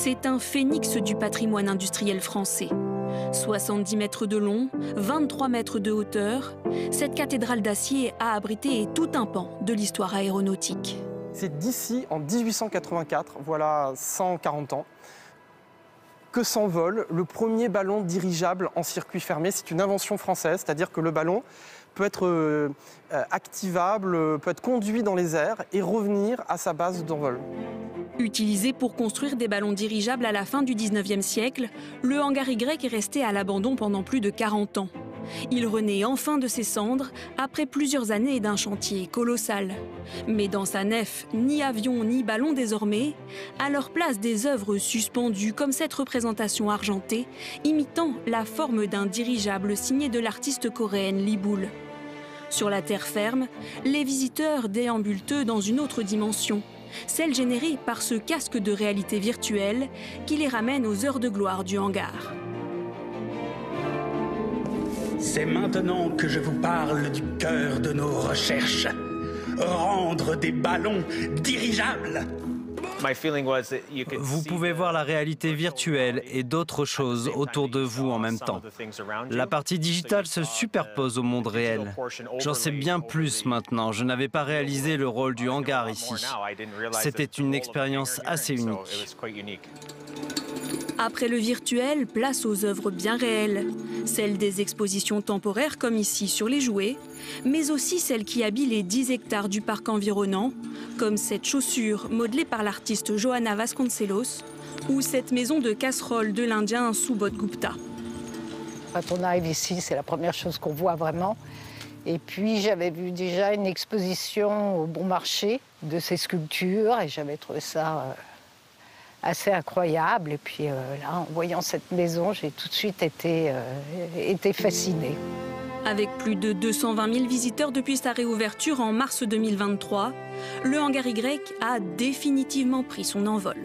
C'est un phénix du patrimoine industriel français. 70 mètres de long, 23 mètres de hauteur, cette cathédrale d'acier a abrité tout un pan de l'histoire aéronautique. C'est d'ici, en 1884, voilà 140 ans, que s'envole le premier ballon dirigeable en circuit fermé. C'est une invention française, c'est-à-dire que le ballon peut être activable, peut être conduit dans les airs et revenir à sa base d'envol. Utilisé pour construire des ballons dirigeables à la fin du 19e siècle, le hangar Y est resté à l'abandon pendant plus de 40 ans. Il renaît enfin de ses cendres après plusieurs années d'un chantier colossal. Mais dans sa nef, ni avion ni ballon désormais, à leur place des œuvres suspendues comme cette représentation argentée, imitant la forme d'un dirigeable signé de l'artiste coréenne Lee Bull. Sur la terre ferme, les visiteurs déambulent eux dans une autre dimension, celle générée par ce casque de réalité virtuelle qui les ramène aux heures de gloire du hangar. C'est maintenant que je vous parle du cœur de nos recherches. Rendre des ballons dirigeables. Vous pouvez voir la réalité virtuelle et d'autres choses autour de vous en même temps. La partie digitale se superpose au monde réel. J'en sais bien plus maintenant. Je n'avais pas réalisé le rôle du hangar ici. C'était une expérience assez unique. Après le virtuel, place aux œuvres bien réelles. Celles des expositions temporaires comme ici sur les jouets, mais aussi celles qui habillent les 10 hectares du parc environnant, comme cette chaussure modelée par l'artiste Johanna Vasconcelos ou cette maison de casseroles de l'Indien Subodh Gupta. Quand on arrive ici, c'est la première chose qu'on voit vraiment. Et puis j'avais vu déjà une exposition au Bon Marché de ces sculptures et j'avais trouvé ça assez incroyable. Et puis là, en voyant cette maison, j'ai tout de suite été fascinée. Avec plus de 220 000 visiteurs depuis sa réouverture en mars 2023, le hangar Y a définitivement pris son envol.